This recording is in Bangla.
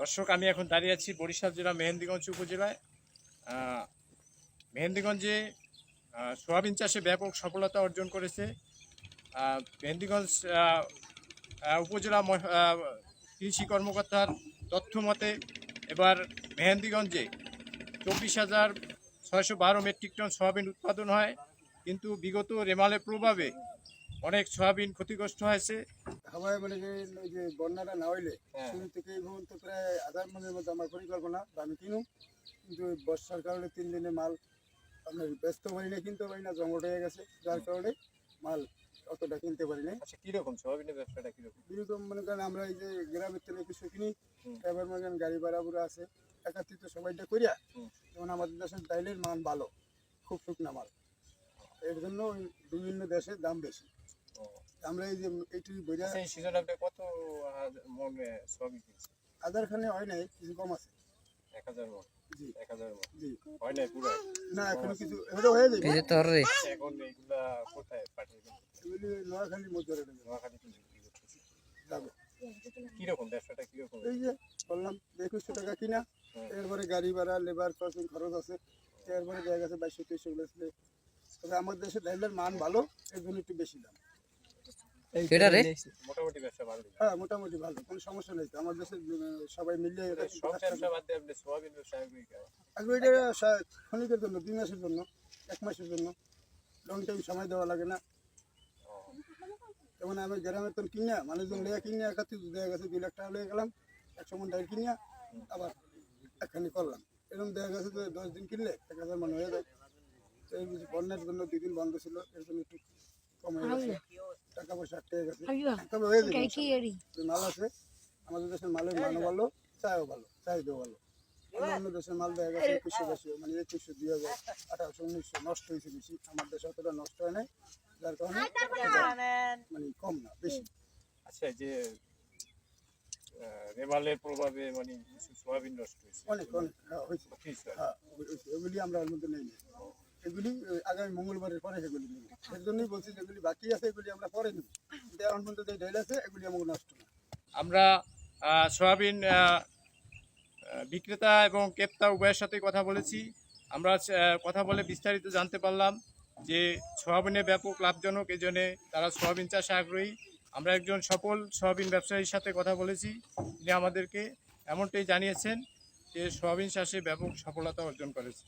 দর্শক, আমি এখন দাঁড়িয়ে আছি বরিশাল জেলা মেহেন্দিগঞ্জ উপজেলায়। মেহেন্দিগঞ্জে সোয়াবিন চাষে ব্যাপক সফলতা অর্জন করেছে। মেহেন্দিগঞ্জ উপজেলা কৃষি কর্মকর্তার তথ্য মতে এবার মেহেন্দিগঞ্জে 24,612 মেট্রিক টন সয়াবিন উৎপাদন হয়, কিন্তু বিগত রেমালের প্রভাবে অনেক সয়াবিন ক্ষতিগ্রস্ত হয়েছে। হাওয়ায় মানে যে বন্যাটা না হইলে শুরু থেকে এই পর্যন্ত প্রায় 1000 মনের মধ্যে আমার পরিকল্পনা আমি কিনুম, কিন্তু বর্ষার কারণে 3 দিনে মাল আপনার ব্যস্ত পারি না, কিনতে পারি না, জমট হয়ে গেছে, যার কারণে মাল অতটা কিনতে পারি না। আচ্ছা, কিরকম সয়াবিনের ব্যবসাটা কিরকম? এরকম মনে করেন আমরা এই যে গ্রামের থেকে কিছু কিনি, এবার মনে করেন গাড়ি ভাড়া পুরো আছে, একাত্রিত সবাইটা করিয়া, যেমন আমাদের দেশের ডাইলের মান ভালো, খুব শুকনা মাল, এর জন্য বিভিন্ন দেশের দাম বেশি। আমরা এই যে এইটি বোঝা সিজন আপনি কত মন সয়াবিন কিনছে? 1000 খানে হয় নাই, কিছু কম আছে। 1000 মন? জি 1000 মন জি হয় নাই পুরো? না, এখনো কিছু এটা হয়ে যাবে। এখন এইগুলা কোথায় পাঠিয়ে এগুলি নোয়াখালীর মধ্যে রেখে দেবো। নোয়াখালী বিক্রি করতেছে? যাবে। কিরকম ব্যবসাটা কিরকম? এই যে বললাম 2100 টাকা কিনা, এরপরে গাড়ি ভাড়া, লেবার খরচ আছে, এরপরে দেখা গেছে 2200-2300 বলেছে। তবে আমাদের দেশে ডাইলের মান ভালো, এর জন্য একটু বেশি দাম। মোটামুটি ব্যবসা ভালো? হ্যাঁ, মোটামুটি ভালো, কোনো সমস্যা নেই। আমার দেশে সবাই মিলে সব ব্যবসা বাদ দিয়ে আপনি সোয়াবিন ব্যবসা আগে এটা ক্ষণিকের জন্য, 2 মাসের জন্য, 1 মাসের জন্য, লং টাইম সময় দেওয়া লাগে না। যেমন আমি গ্রামের তো কিনা মানুষজন লেগে কিনে একাত্রিত দেখা গেছে 2 লাখ টাকা লেগে গেলাম, 100 মন ডাইল কিনিয়া আবার একখানি করলাম, এরকম দেখা গেছে যে 10 দিন কিনলে 1000 মন হয়ে যায়। তো এই বন্যার জন্য 2 দিন বন্ধ ছিল, এর জন্য একটু কম হয়ে গেছে, টাকা পয়সা আটকে গেছে, তবে হয়ে যাবে। মাল আছে, আমাদের দেশের মালের মানও ভালো, চায়ও ভালো, চাহিদাও ভালো। অন্য দেশের মাল দেখা গেছে 2100 বেশি, মানে 2100, 2000, 1800, 1900 নষ্ট হয়েছে বেশি। আমার দেশে অতটা নষ্ট হয় নাই, যার কারণে মানে কম না, বেশি। আচ্ছা, যে রেমালের প্রভাবে মানে কিছু সয়াবিন নষ্ট হয়েছে? অনেক অনেক হয়েছে, হ্যাঁ হয়েছে। এগুলি আমরা এর মধ্যে নেই, এগুলি আগামী মঙ্গলবারের পরে এগুলি নেই। এর জন্যই বলছি যেগুলি বাকি আছে এগুলি আমরা পরে নেব, এখন পর্যন্ত যে ডাইল আছে এগুলি আমাকে নষ্ট না। আমরা সয়াবিন বিক্রেতা এবং ক্রেতা উভয়ের সাথে কথা বলেছি। আমরা কথা বলে বিস্তারিত জানতে পারলাম যে সয়াবিনের ব্যাপক লাভজনক, এই জন্যে তারা সয়াবিন চাষে আগ্রহী। আমরা একজন সফল সয়াবিন ব্যবসায়ীর সাথে কথা বলেছি, তিনি আমাদেরকে এমনটাই জানিয়েছেন যে সয়াবিন চাষে ব্যাপক সফলতা অর্জন করেছে।